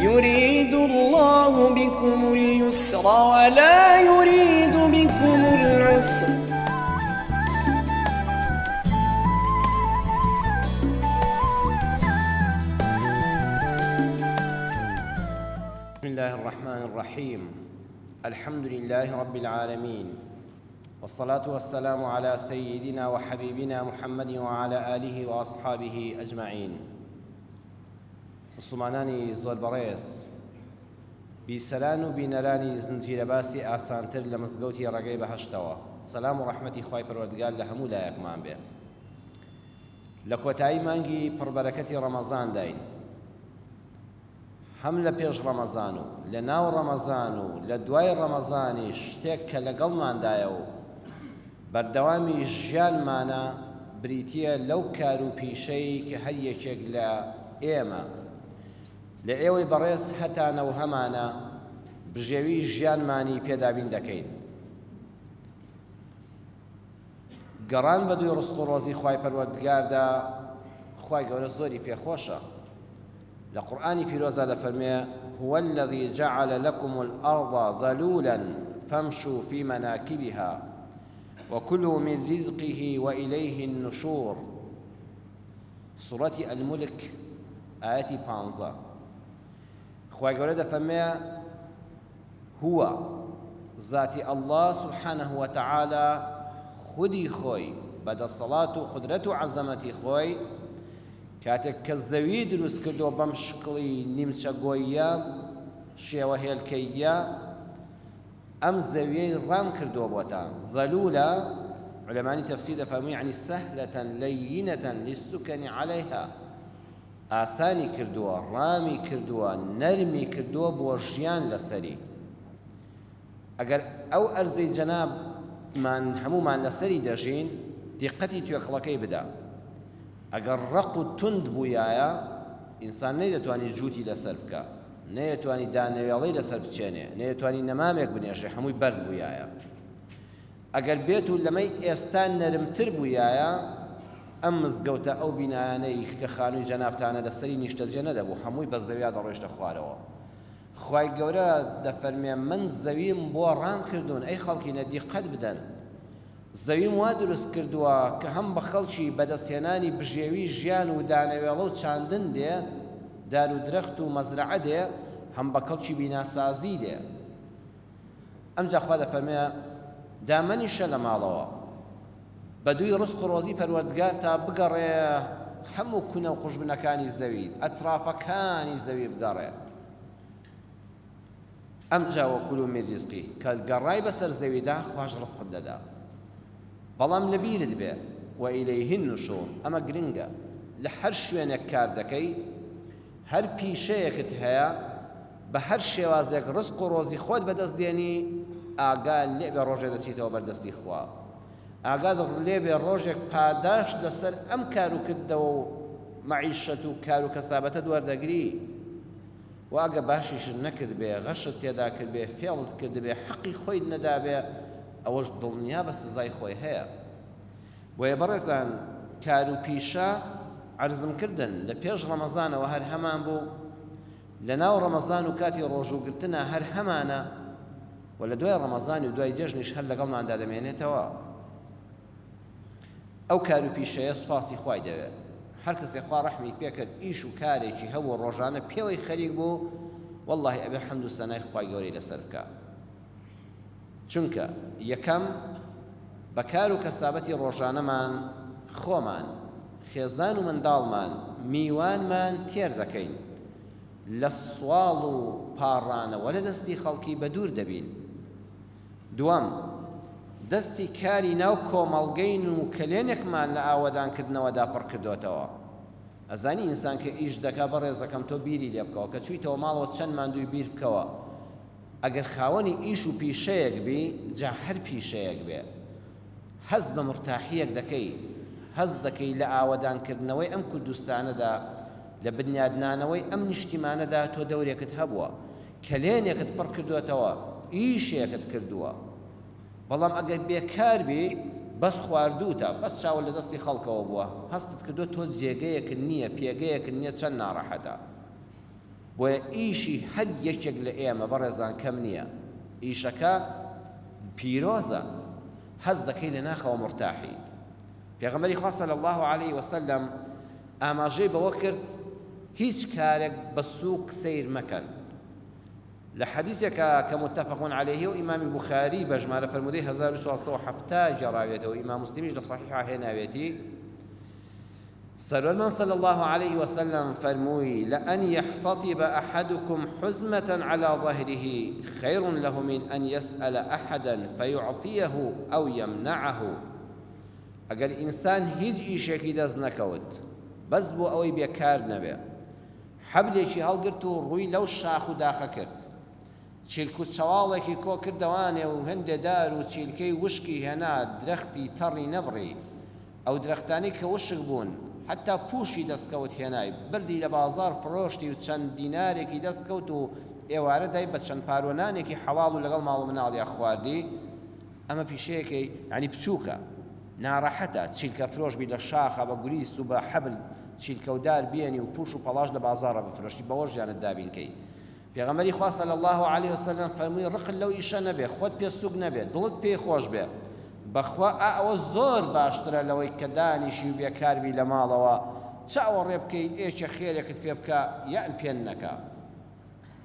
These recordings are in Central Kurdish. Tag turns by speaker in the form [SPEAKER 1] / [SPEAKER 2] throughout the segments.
[SPEAKER 1] يريد الله بكم اليسر ولا يريد بكم العسر.
[SPEAKER 2] بسم الله الرحمن الرحيم. الحمد لله رب العالمين، والصلاة والسلام على سيدنا وحبيبنا محمد وعلى آله وأصحابه أجمعين. مسلمانانی زۆر بەڕێز، بیسەران و بینەرانی زنجیرە باسی ئاسانتر لە مزگەوتی ڕێگەی بەهەشتەوە، سەلام و ڕەحمەتی خوای پەروەردگار لە هەموو لایەکمان بێت. لە کۆتایی مانگی پڕبەرەکەتی ڕەمەزان داین، هەم لە پێش ڕەمەزان و لە ناو ڕەمەزان و لە دوای ڕەمەزانیش شتێک کە لەگەڵماندایە و بەردەوامی ژیانمانە بریتیە لەو کار و پیشەی کە هەر یەکێک لە ئێمە لە ئێوەی بەڕێز هەتانە و هەمانە بژێوی ژیانمانی پێدابین دەکەین. گەڕان بە دوی ڕزق و ڕۆزی خوای پەروەردگاردا خوای گەورە زۆری پێخۆشە. لە قورئانی پیرۆزە دەفەرمێ: هو الذي جعل لكم الأرض ذلولا فامشوا في مناكبها وكلوا من رزقه وإليه النشور. سورة الملك آياتي 15. خوای گەورە دەفەرمێ هو ذاتی الله سبحانه وتعالى خودی خۆی بەدەسەڵات و قودرەت و عەزەمەتی خۆی کاتێک کە زەوی دروست کردەوە بەم شکڵی نیمچە گۆییە شێوە هێلکەییە، ئەم زەویەی ڕام کردووە بۆتان. ذەلوولە عولەمانی تەفسیر دەفەرمووی یعنی سەهلەتەن لەیینەتەن لیسسوکەنی عەلەیها، ئاسانی کردووە، ڕامی کردووە، نەرمی کردووە بۆ ژیان لەسەری. ئەگەر ئەو ئەرزەی جەنابمان هەمومان لەسەری دەژین، دیقەتی توێکڵەکەی بدە. ئەگەر ڕق و تند بوویایە، ئینسان نەیدەتوانی جووتی لەسەر بکە، نەیەتوانی دانەوێڵەی لەسەر بچێنێ، نەیەتوانی نەمامێک بنێژێ، هەمووی بەرد بوویایە. ئەگەر بێت و لەمەی ئێستا نەرمتر بوویایە، ئەم مزگەوتە ئەو بینایانەی کە خانووی جەنابتانە لەسەری نیشتەجێ نەدەبوو، هەمووی بە زەویا دەڕۆیشتە خوارەوە. خوای گەورە دەفەرمێ من زەویم بۆ ڕام کردوون، ئەی خەڵکینە دیقەت بدەن. زەویم وا دروست کردووە کە هەم بە خەڵکی بەدەستهێنانی بژێوی ژیان و دانەوێڵە و چاندن دێ، دار و درەخت و مەزرعە دێ، هەم بە خەڵکی بیناسازی دێ. ئەمجا خوا دەفەرمێ دامەنیشە لە ماڵەوە بە دوی ڕزق و ڕۆزی پەروەردگار تا بگەڕێ هەموو کونە و قوشبنەکانی زەوی، ئەترافەکانی زەوی بگەڕێ. ئەمجا وەکولوا من ریزقی، کە گەڕای بەسەر زەویدا خوش ڕزقت دەدا. بەڵام لەبیرت بێ وإليه النشور، ئەمە گرنگە. لە هەر شوێنێک کار دەکەی، هەر پیشەیەکت هەیە، بە هەر شێوازێک ڕزق و ڕۆزی خۆت بەدەست دێنی، ئاگا لێبێ ڕۆژێ دەچیتەوە بەردەستی خوا. ئاگا لێبێ ڕۆژێک پاداش لەسەر ئەم کار و کردەوە و مەعیشەت و کار و کەسابەتە دووەردەگری. و ئەگە باشیشت نەکرد بێ، غەشت تێدا کرد بێ، فێڵت کرد بێ، حەقی خۆی نەدا بێ، ئەوەش دڵنیا بە سزای خۆی هەیە. بۆیە بەڕێزان، کار و پیشە عەرزم کردن لە پێش ڕەمەزانەوە هەر هەمان بوو، لە ناو ڕەمەزان و کاتی ڕۆژوگرتنە هەر هەمانە، و لە دوای ڕەمەزانی و دوای جەژنیش هەر لەگەڵماندا دەمێنێتەوە. ئەو کار و پیشەیە سوپاسی خوای دەوێت. هەر کەسێک خوا ڕەحمی پێکرد ئیش و کارێکی هەبوو ڕۆژانە پێوەی خەریک بوو، وەڵڵاهی ئەبێ حەمد و سەنای خوای گەورەی لەسەر بکە. چونکە یەکەم بە کار و کەسابەتی ڕۆژانەمان خۆمان، خێزان و منداڵمان، میوانمان تێر دەکەین، لە سوڵ و پاڕانەوە لە دەستی خەڵکی بە دوور دەبین. دووەم، دەستی کاری ناو کۆمەڵگەین و کلێنێکمان لە ئاوەدانکردنەوەدا پڕ کردوێتەوە. ئەزانی ئینسان کە ئیش دەکا بەڕێزەکەم تۆ بیری لێ بکەوە، کە چوویتەوە ماڵەوە چەند ماندووی بیر بکەوە. ئەگەر خاوەنی ئیش و پیشەیەک بی، جا هەر پیشەیەک بێ، هەز بە مرتاحیەک دەکەی، هەز دەکەی لە ئاوەدانکردنەوەی ئەم کوردستانەدا، لە بنیادنانەوەی ئەم نیشتیمانەدا تۆ دەورێکت هەبووە، کلێنێکت پڕ کردوێتەوە، ئیشێکت کردووە. بەڵام ئەگەر بێکار بی، بەس خواردووتە، بەس چاوە لە دەستی خەڵکەوە بووە، هەستت کردو تۆ جێگەیەکن نییە، پێگەیەکن نییە، چەند ناڕەحەتە. بۆیە ئیشی هەر یەکێک لە ئێمە بەڕێزان کەم نییە، ئیشەکە پیرۆزە، هەز دەکەی لە ناخەوە مرتاحی. پێغەمبەری خوا صلی الله علیه وسلم ئاماژەی بەوە کرد هیچ کارێک بە سووق سیر مەکەن. لە حەدیثێکە کە متفقون عەلەیه و ئیمامی بوخاری بە ژمارە فەرموودەی 1470 جێڕاوێتەوە، ئیمام مسلمیش لە صحیحا هێناوێتی، سەرۆرمان صلى الله عليه وسلم فرموي لأن يحتطب أحدكم حزمة على ظهره خير له من أن يسأل أحدا فيعطيه أو يمنعه. أجر إنسان هيج إيشكي دز نكوت بس بو أوي بيكار نبي حبلێکی هەڵگرت و ڕووی لەو شاخ و داخە کرد، چیلک و چاواڵێکی کۆ کردەوانێ و هەندێ دار و چیلکەی وشکی هێنا درەختی تەڕی نەبڕی، ئەو درەختانی کە وشک بوون حتا پوشی دەستکەوت هێنای بردی لە بازار فرۆشتی و چەند دینارێکی دەستکەوت و ئێوارە دای بە چەند پارۆنانێکی حەواڵ و لەگەڵ ماڵ و مناڵیا خواردی. ئەمە پیشەیەکی یعنی بچووکە ناڕەحەتە چیلکە فرۆشبی لە شاخە بە گوریس و بە حەبل چیلکەودار بێنی و پوش و پەڵاش لە بازارە بفرۆشتی، بەوە ژیانت دابینکەی. پێغەمبەری خوا صلی الله علیه وسلم فەرمووی ڕقت لەو ئیشە نەبێ، خۆت پێ سووک نەبێ، دڵت پێی خۆش بێ، بەخوا ئەوە زۆر باشترە لەوەی کە دانیشی و بێکاربی لە ماڵەوە چاوەڕێ بکەی ئێچە خێرێکت پێ بکە یان پێن نەکا،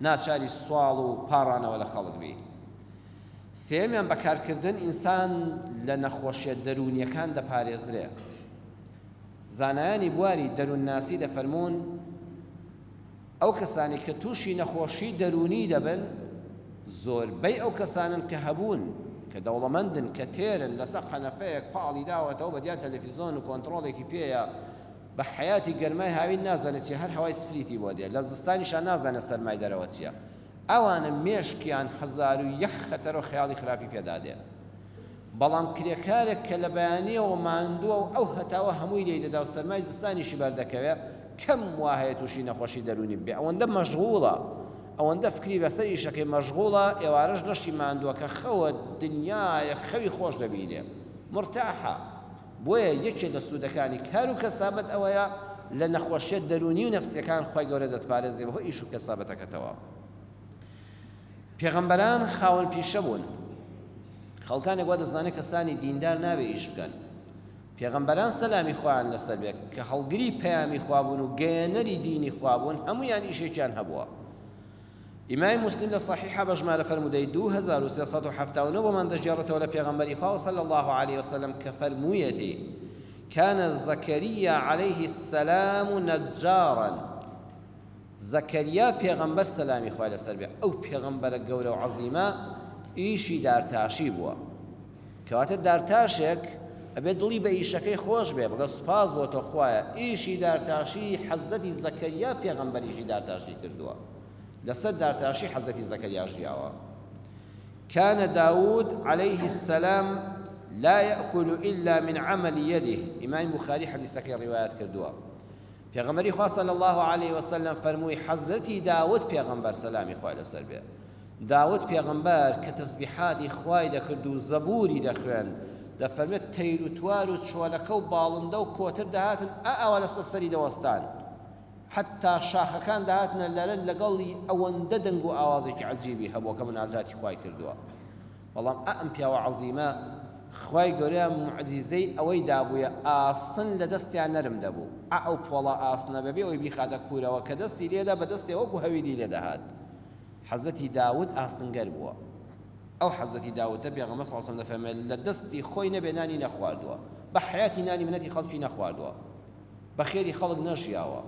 [SPEAKER 2] ناچاری سوال و پاڕانەوە لە خەڵک بی. سێمیان بەکارکردن ئینسان لە نەخۆشیە دەرونیەکان دەپارێزرێ. زانایانی بواری دەروونناسی دەفەرمون ئەو کەسانی کە تووشی نەخۆشی دەرونی دەبن زۆربەی ئەو کەسانن کە هەبوون کە دەوڵەمەندن کە تێرن لەسەر قەنەفەیەک پاڵی داوەتەوە بە دیار تەلەڤیزۆن و کۆنتڕۆڵێکی پێیە بە حەیاتی گەرمای هاوین نازانێت چی هەر هەوای سپلیتی بۆ دێ، لە زستانیشان نازانێت سەرمای دەرەوە چییە. ئەوانە مێشکیان 1001 خەتەر و خەیاڵی خراپی پێدادێ. بەڵام کرێکارێک کە لە بەیانیەوە ماندووە و ئەو هەتاوە هەمووی لێی دەدا و سەرمای زستانیشی بەردەکەوێت کەم وایە تووشی نەخۆشی دەرونی بێ، ئەوەندە مەشغوڵە، ئەوەندە فکری بەسەر ئیشەکەی مەشغوڵە، ئێوارەش لەشی ماندووە کە خەوە دنیایە خەوی خۆش دەبینێ مرتاحە. بۆیە یەکێک لە سوودەکانی کار و کەسابەت ئەوەیە لە نەخۆشیە دەرونی و نەفسیەکان خۆی گەورە دەتپارێزێ بەهۆی ئیش و کەسابەتەکەتەوە. پێغەمبەران خاوەن پیشە بوون، خەڵکانێک وا دەزانێت کەسانی دیندار نابێ ئیش بکەن. پێغەمبەران سەلامی خۆیان لەسەر بێ کە هەڵگری پەیامی خوا بوون و گەیەنەری دینی خوا بوون، هەموویان ئیشێکیان هەبووە. ئیمامی مسلم لە صحیحە بە ژمارە فەرموودەی 2379 بۆمان دەژێڕێتەوە لە پێغەمبەری خوا صلی الله عليه وسلم کە فەرموویەتی كان زكريا عليه السلام نجارا. زكريا پێغەمبەر سەلامی خوا لەسەر بێ ئەو پێغەمبەرە گەورە و عەزیمە ئیشی دارتاشی بووە، کەواتە دارتاشێک ئەبێ دڵی بە ئیشەکەی خۆش بێ، بڵێ سوپاس بۆ تۆ خوایە ئیشی دارتاشی حەزەتی زەکەریا پێغەمبەریشی دارتاشی کردووە، لەسەر دارتاشی حەزەتی زەکەریا ژیاوە. كان داود عليه السلام لا يأكل إلا من عمل يده. إمام بخاري حديثك روايات كردووە. پێغەمبەری خوا صلی الله عليه وسلم فەرمووی حەزەتی داود پێغەمبەر سەلامی خوای لەسەر بێ، داود پێغەمبەر کە تەسبیحاتی خوای دەکرد و زەبوری دەخوێن، دەفەرمێت تەیر و توار و چۆلەکە و باڵندە و کۆتر دەهاتن ئەوە لەسەر سەری دەوەستان، حتا شاخەکان دەهاتنە لەرە لەگەڵی ئەوەندە دەنگ و ئاوازێکی عەجیبی هەبووە کە مناجاتی خوای کردووە. بەڵام ئەم پیاوە عەزیمە خوای گەورە موعجیزەی ئەوەی دابوویە ئاسن لە دەستیان نەرم دەبوو، ئەو پۆڵە ئاسنە بەبێ ئەوەی بیخاتە کوورەوە کە دەستی لێدا بە دەستی وەکو هەویری لێ دەهات. حەزەتی داود ئاسنگەر بووە. ئەو حەزەتی داودە پێغەمبەر صلی الله علیه و سلم دەفەرمێت لە دەستی خۆی نەبێ نانی نەخواردووە، بە حەیاتی نانی منەتی خەڵکی نەخواردووە، بە خێری خەڵک نەژیاوە،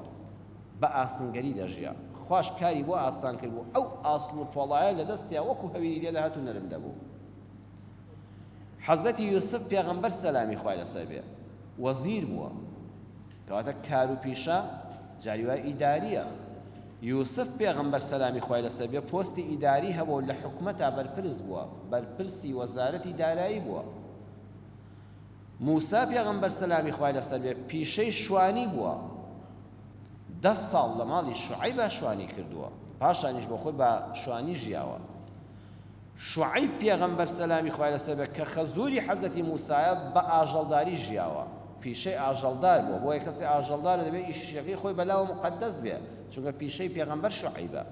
[SPEAKER 2] بە ئاسنگەری دەژیا. خوش کاری بۆ ئاسان کرد بوو، ئەو ئاسن و پۆڵایە لە دەستیا وەکو هەویری لێ دەهات و نەرم دەبوو. حەزەتی یوسف پێغەمبەر سەلامی خوای لەسەر بێ وەزیر بووە، کەواتە کار و پیشە جاریوای ئیداریە. یوسف پێغەمبەر سەلامی خوای لەسەر بێ پۆستی ئیداری هەبوو لە حکومەتا بەرپرس بووە، بەرپرسی وەزارەتی دارایی بووە. موسا پێغەمبەر سەلامی خوای لەسەر بێ پیشەی شوانی بووە، 10 ساڵ لە ماڵی شوعەیب شوانی کردووە، پاشانیش بۆ خۆی بە شوانی ژیاوە. شوعەیب پێغەمبەر سەلامی خوای لەسەر بێ کە خەزوری حەزەتی موسایە بە ئاژەڵداری ژیاوە، پیشەی ئاژەڵدار بووە بۆیە کەسی ئاژەڵدارە دەبێت ئیشەکەی خۆی بەلاوە مقدەس بێ چونکە پیشەی پێغەمبەر شوعەیبە.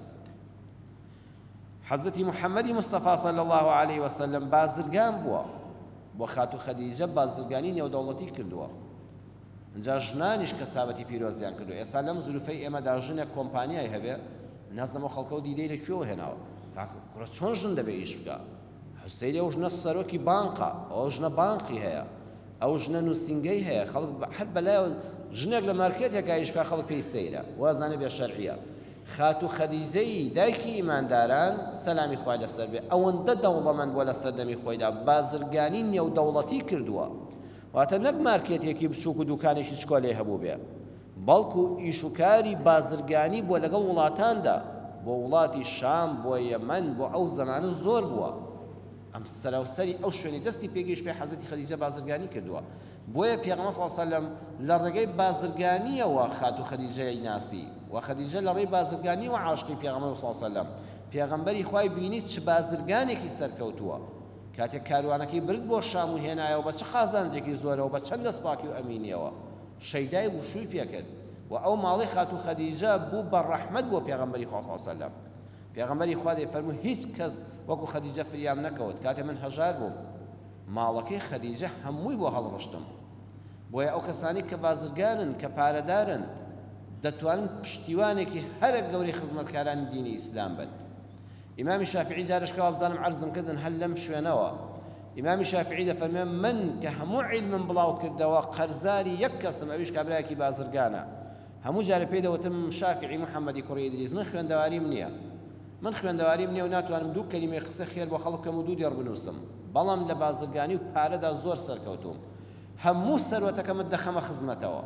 [SPEAKER 2] حەزرەتی محەممەدی مستەفا صلی الله عليه وسلم بازرگان بووە بۆ خاتو خەدیجە بازرگانی نێودەوڵەتی کردووە. اینجا ژنانیش کەسابەتی پیرۆزیان کردو. ئێستا لەم زولفەی ئێمەدا ژنێک کۆمپانیای هەبێ نازنەوە خەڵکە و دیدەی لەکوێوە هێناوە کوڕە چۆن ژن دەبێ ئیش بکە حسەیری ئەو ژنە سەرۆکی بانقە ئەو ژنە بانقی هەیە ئەو ژنە نووسینگەی هەیە خەڵک هەر بەلایەوە ژنێک لە مارکێتێکا ئیش بکە خەڵک پێی سەیرە وازانە بێ شەرعیە. خاتو خەدیجەی دایکی ئیمانداران سەلامی خوای لەسەر بێ ئەوەندە دەوڵەمەند بووە لە سەردەمی خۆیدا بازرگانی نێودەوڵەتی کردووە واتە نەک مارکێتێکی بچووک و دوکانێکی چکۆلێ هەبوو بێ بەڵکو ئیشوکاری بازرگانی بۆ لەگەڵ وڵاتاندا بۆ وڵاتی شام بۆ یەمەن بۆ ئەو زەمانە زۆر بووە. ئەم سەراوسەری ئەو شوێنی دەستی پێگەیشت پێ حەزرەتی خەدیجە بازرگانی کردووە بۆیە پێغەمبەر صلی الله علیه وسلم لە ڕێگەی بازرگانیەوە خاتو خەدیجەی ناسی و خەدیجە لە ڕێی بازرگانی و عاشقی پێغەمبەر صلی الله علیه وسلم پێغەمبەری خوای بینی چ بازرگانێکی سەرکەوتووە کاتێک کاروانەکەی برد بۆ شام و هێنایەوە بە چ خازانجێکی زۆرەوە بە چەند دەستپاکی و ئەمینیەوە شەیدای وشووی پێکرد و ئەو ماڵی خاتو خەدیجە بوو بە ڕەحمەت بۆ پێغەمبەری خوا صلی الله علیه وسلم. پێغەمبەری خوا دەیفەرموو هیچ کەس وەکو خەدیجە فریام نەکەوت کاتێ من هەژار بووم ماڵەکەی خەدیجە هەمووی بۆ هەڵڕشتم بۆیە ئەو کەسانی کە بازرگانن کە پارەدارن دەتوانن پشتیوانێکی هەرە گەورەی خزمەتکارانی دینی ئیسلام بن. ئیمامی شافعی جارشکەوە بزانم عەرزم کردن هەر لەم شوێنەوە ئیمامی شافعی دەفەرمێ من کە هەموو عیلمم بڵاو کردەوە قەرزاری یەک کەسم ئەویش کابرایەکی بازرگانە هەموو جارە پێی دەوتم شافعی محەممەدی کوڕی ئیدریس من خوێندەواریم نییە من خوێندەواریم نییە و ناتوانم دوو کەلیمەی قسە خێر بۆ خەڵک بکەم و دوو دێڕ بنووسم بەڵام لە بازرگانی و پارەدا زۆر سەرکەوتوم هەموو سەروەتەکەمت دەخەمە خزمەتەوە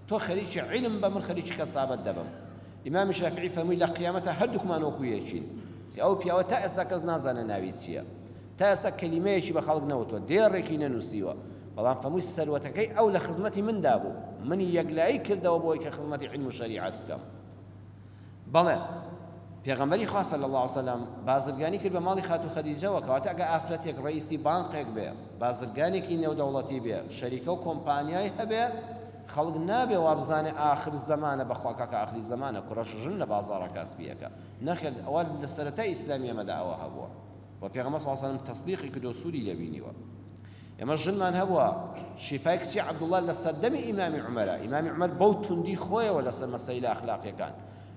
[SPEAKER 2] تۆ خەریکی عیلم بە من خەریکی کەسابەت دەبم. ئیمامی شافعی فەرمووی لە قیامەتە هەردووکمان وەکو یەکین ئەو پیاوە تا ئێستا کەس نازانە ناوی چییە تا ئێستا کەلیمەیەکی بە خەڵک نەوتوە دێڕێکی نەنووسیوە بەڵام فەرمووی سەروەتەکەی ئەو لە خزمەتی مندا بوو منی یەکلایی کردەوە بۆی کە خزمەتی عیلم و شەریعەت بکەم. بەڵێ پێغەمبەری خوا صلی الله علیه وسلم بازرگانی کرد بە ماڵی خاتو خەدیجەوە کەواتە ئەگە ئافرەتێک ڕئیسی بانقێک بێ بازرگانێکی نێودەوڵەتی بێ شەریکە و کۆمپانیای هەبێ خەڵک نابێ وا بزانێ ئاخر زەمانە بەخوا کاکە ئاخری زەمانە کوڕەش ژن لە بازاڕە کاسبیەکە نەخێت ئەوە لە سەرەتای ئیسلامی ئەمەدا ئەوە هەبووە و پێغەمبەر صلی الله علیه وسلم تەصدیقی کردو و سوودی لەبینیوە. ئێمە ژنمان هەبووە شیفای کچی عەبدوڵڵا لە سەردەمی ئیمامی عومەرە ئیمامی عومەر بەو توندی خۆیەوە لەسەر مەسەیلە ئەخلاقیەکان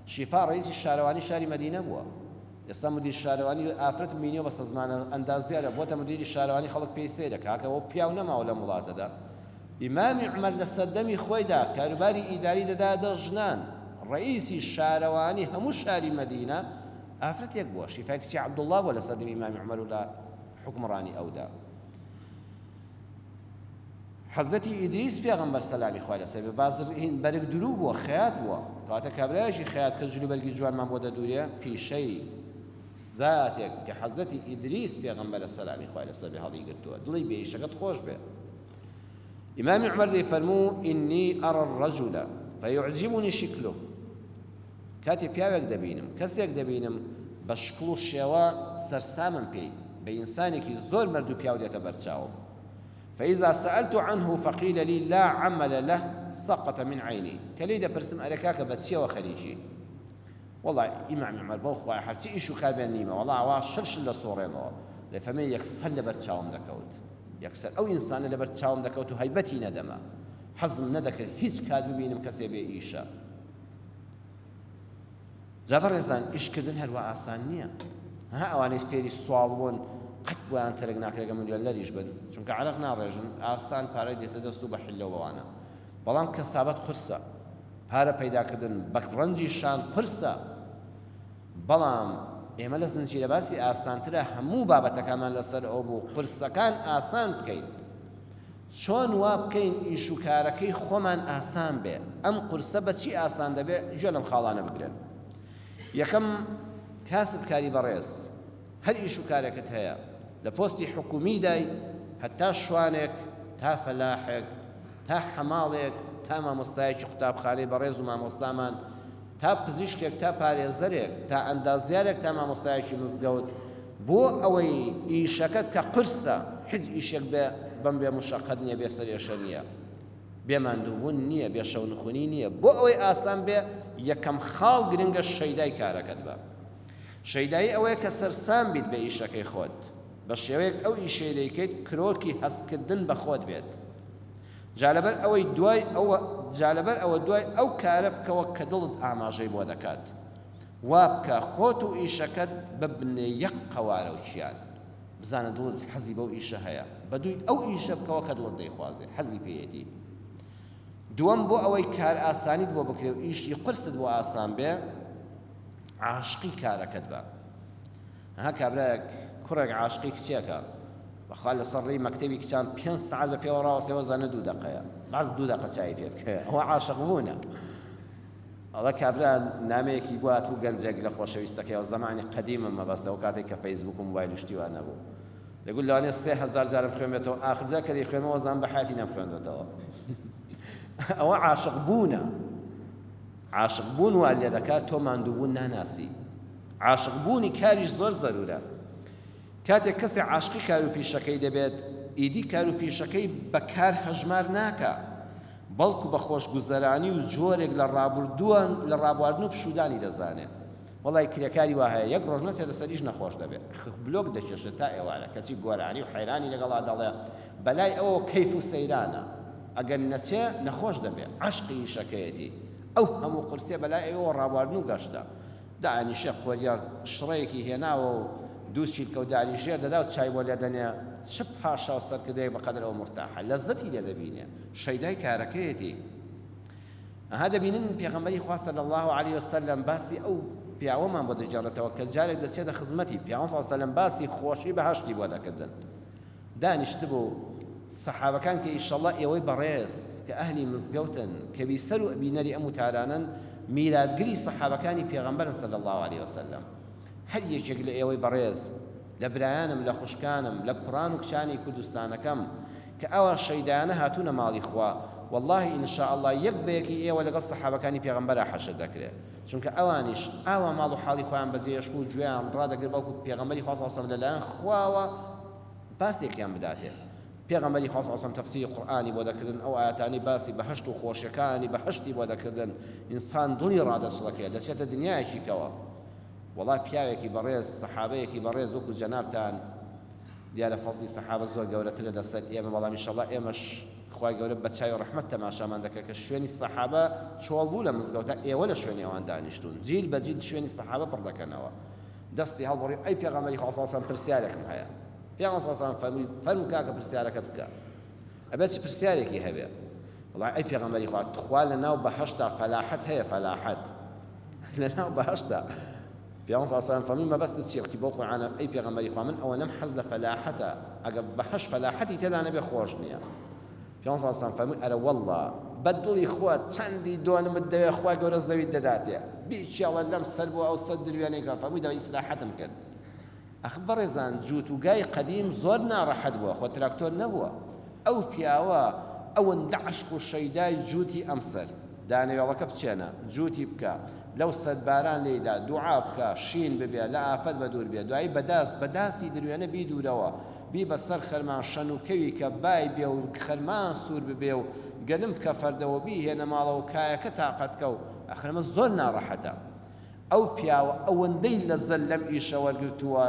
[SPEAKER 2] شیفا ڕئیسی شارەوانی شاری مەدینە بووە ئێستا مدیر شارەوانی ئافرەت بینیوە بەسە زمانە ئەندازیارە بۆتە مدیری شارەوانی خەڵک پێی سەیرە کاکەوە پیاو نەماوە لە وڵاتەدا. ئیمامی عومەر لە سەردەمی خۆیدا کاروباری ئیداری دەدادە ژنان ڕئیسی شارەوانی هەموو شاری مەدینە ئافرەتێک بووە شیفای کچی عەبدوڵڵا بووە لە سەردەمی ئیمامی عومەر و لە حوکمڕانی ئەودا. حەزرەتی ئیدریس پێغەمبەر سەلامی خوای لەسەر بێ بازرگین بەرگ دروو بووە خەیات بووە کەواتە کابرایەکی خەیات کە جلوبەرگی جوانمان بۆ دەدورێ پیشەی زاتێک کە حەزرەتی ئیدریس پێغەمبەرە سەلامی خوای لەسەر بێ هەڵی گرتووە دڵی بێ ئیشەکەت خۆش بێ. ئیمامی عومەر دەیفەرموو ئینی ئەڕە الرەجولە فەیوعجبنی شکله کاتێ پیاوێک دەبینم کەسێک دەبینم بە شکڵ و شێوە سەرسامم پێی بە ئینسانێکی زۆر مەرد و پیاو دێتە بەرچاوم فإذا سألت عنه فقيل لي لا عمل له سقط من عيني كلي دەپرسم ئەرێکاکە بە چیەوە خەریکی والله ئیمامی عومەر بەو خوای هەرچی ئیش و کابێن نیمە والله ئەوا شلشل لە سۆڕێنەوە دەفەرمێ یەکسەر لەبەر چاوم دەکەوت یەکسەر ئەو ئینسانە لەبەر چاوم دەکەوت و هەیبەتی نەدەما حەزم نەدەکرد هیچ کات ببینم کەسێ بێ ئیشە. جا بەڕێزان ئیشکردن هەروە ئاسان نییە ها ئەوانەی فێری سوال بوون قەت بۆیان تەرک ناکرێگە ملیۆنەریش بن چونکە عەرەق ناڕێژن ئاسان پارەی دێتە دەست و بە حیلەوە بەوانە بەڵام کەسابەت قورسە پارە پەیداکردن بە ڕەنجی شان قورسە بەڵام ئێمە لە زنجیرە باسی ئاسانترە هەموو بابەتەکانمان لەسەر ئەو بوو قورسەکان ئاسان بکەین چۆن وا بکەین ئیش و کارەکەی خۆمان ئاسان بێ ئەم قورسە بە چی ئاسان دەبێ گوێ لەم خاڵانە بگرن. یەکەم کاسبکاری بەڕێز هەر ئیش و کارێکت هەیە لە پۆستی حکومی دای هەتا شوانێک تا فەلاحێک تا حەماڵێک تا مامۆستایەکی قوتابخانەی بەڕێز و مامۆستامان تا پزیشکێک تا پارێزەرێک تا ئەندازیارێک تا مامۆستایەکی مزگەوت بۆ ئەوەی ئیشەکەت کە قورسە هیچ ئیشێک بێ بەم بێ مشەقەت نییە بێ سەرێشە نییە بێماندووبوون نییە، بێشەونخونی نییە. بۆ ئەوەی ئاسان بێ یەکەم خاڵ گرنگە شەیدای کارەکەت بە. شەیدایی ئەوەیە کە سەرسام بیت بە ئیشەکەی خۆت، بە شێوەیەک ئەو ئیشەی دەیکەیت کرۆکی هەستکردن بە خۆت بێت. جالەبەر ئەوە دوای ئەو کارە بکەوە کە دڵت ئاماژەی بۆ دەکات، وا بکە خۆت و ئیشەکەت ببنێ یەک قەوارە و چیان. بزانە دڵت حەزی بەو ئیشە هەیە، بەدووی ئەو ئیشە بکەوە کە دڵت دەیخوازێ، حەزی پێیەتی. دووەم بۆ ئەوەی کار ئاسانیت بۆ بکرێ و ئیشی قرست بۆ ئاسان بێ، عاشقی کارەکەت بە. ها کابرایەک کوڕێک عاشقی کچێکە، بەخوا لەسەر ڕێی مەکتەبی کچان 5 ساعت بە پێوە ڕاوەستەوە زانە 2 دقەیە، باز 2 دقە چای پێ بکەوێ، ئەوە عاشق بوونە. ئەڵە کابرا نامەیەکی بۆ هاتوو گەنجێک لە خۆشەویستەکەیەوە، زەمانی قەدیمە مەبەستەوە کاتێک کە فەیسبوک و موبایل و شتیوان نەبوو. دەگوت لەوانەیە 3000 جارم خوێنبێتەوە، ئاخرجا کە دەیخوێنەوە زان بە حیاتی نەمخوێندێتەوە. ئەوە عاشق بوونە. عاشق بوون وا لێ دەکات تۆ ماندووبوون ناناسی. عاشق بوونی کاریش زۆر زەرورە. کاتێک کەسێ عاشقی کار و پیشەکەی دەبێت، ئیدی کار و پیشەکەی بەکار هەژمار ناکە، بەڵکو بە خۆشگوزەرانی و جۆرێک لە ڕابواردن و پشودانی دەزانێت. وەڵی کرێکاری وا هەیە یەک ڕۆژ نەچێتە سەریش نەخۆش دەبێت، بلۆک دەکێشێت تا ئێوارە، کەچی گۆرانی و حەیرانی لەگەڵا دەڵێ بەلای ئەوە کەیف و سەیرانە، ئەگەر نەچێ نەخۆش دەبێت، عەشقی ئیشەکەیەتی. ئەو هەموو قرسێ بەلای ئەوە ڕابواردن و گەشتە. دانیشە خۆریە شڕەیەکی هێناوە و دووسچی کەوداری ژێر دەدا و چای بۆ لێ دەنێ، شپ پاشا و سەرکردەیە بەقەدر ئەوە مرتاحە، لەزەتی لێ دەبینێ، شەیدای کارەکەیەتی. ئەها دەبینن پێغەمبەری خوا صلی الله علیه وسلم باسی ئەو پیاوەمان بۆ دەجێڕێتەوە کە جارێک دەچێتە خزمەتی پیاوە صلی الله علیه وسلم باسی خۆشی بەهەشتی بۆ دەکردن. دانیشتبوو سەحابەکان کە ئیشەڵڵا ئێوەی بەڕێز کە ئەهلی مزگەوتن کە بیسەر و بینەری ئەم وتارانن، میلادگری سەحابەکانی پێغەمبەرن صلی الله علیه وسلم. هەر یەکێک لە ئێوەی بەڕێز، لە برایانم، لە خوشکانم، لە کوڕان و کچانی کوردستانەکەم کە ئەوە شەیدایانە هاتوونە ماڵی خوا، والله ئینشاء الله یەک بەیەکی ئێوە لەگەڵ سەحابەکانی پێغەمبەرە حەشر دەکرێت، چونکە ئەوانیش ئاوا ماڵ و حاڵی خۆیان بەجێهێشت و گوێیان ڕادەگرت بەڵکو پێغەمبەری خوا صلی الله علیه وسلم لەلایەن خواوە باسێکیان بداتێ. پێغەمبەری خوا صلی الله علیه وسلم تەفسیری قورئانی بۆ دەکردن، ئەو ئاەتانی باسی بەهەشت و خۆشیەکانی بەهەشتی بۆ دەکردن، ئینسان دڵی ڕادەسڵەکەیە دەچێتە دنیایەکیکەوە. وڵای پیاوێکی بەڕێز، سەحابەیەکی بەڕێز وەکو جەنابتان دیارە فەزلی سەحابە زۆر گەورەترە لەسەر ئێمە، بەڵام ئینشەڵڵا ئێمەش خوای گەورە بە چای و ڕەحمەت تەماشامان دەکات کە شوێنی سەحابە چۆڵ بوو لە مزگەوتە، ئێوە لە شوێنی ئەوان دانیشتون، جیل بە جیل شوێنی سەحابە پڕ دەکەنەوە. دەستی هەڵبڕی ئەی پێغەمبەری خوا صلی الله علیه وسلم پرسیارێکم هەیە. پێغەمبەر صلی الله علیه وسلم فەرمووی کاکە پرسیارەکەت بکە. ئەبێت چ پرسیارێکی هەبێ؟ وڵای ئەی پێغەمبەری خوا تخوا لەناو بەهەشتا فەلاحەت هەیە، فەلاحەت لەناو بەهەشتا. پیامبر صلی الله علیه و سلم فەرمووی مەبەستت چییە؟ وتی بۆ قورئانە ئەی پێغەمبەری خوا من ئەوە نەم حەز لە فەلاحەتە، ئەگەر بەهەش فەلاحەتی تێدا نەبێ خۆش نییە. پیامبر صلی الله علیه و سلم فەرمووی ئەرە وەڵڵا بەدڵی خۆت چەندی دۆنمت دەوێ خوای گەورە زەویت دەداتێ، بیچیاوە لەم سەر بۆ ئەو سەد دروێنێکە. فەرمووی دەوای ئیسلاحەتم کرد. ئەخ بەڕێزان جووتوگای قەدیم زۆر ناڕەحەت بووە، خۆ تراکتۆر نەبووە. ئەو پیاوە ئەوەندە عەشق و شەیدای جووتی ئەمسەر دانەوێڵەکە بچێنە، جووتی بکە، لەو سەد باران لێیدا دوعا بکە، شین ببێ، لە ئافەت بە دوور بێ، دوایی بەداسی دروێنە بی دوورەوە، بی بەسەر خەرمان شەنوکەوی کە بای بێ و خەرمان سوور ببێ و گەنم کە فەردەوە بیهێنە ماڵەوە کایەکە تااقەتکە و ئەخرەمە زۆر ناڕەحەتە. ئەو پیاوە ئەوەندەی لەزەت لەم ئیشە وەرگرتووە،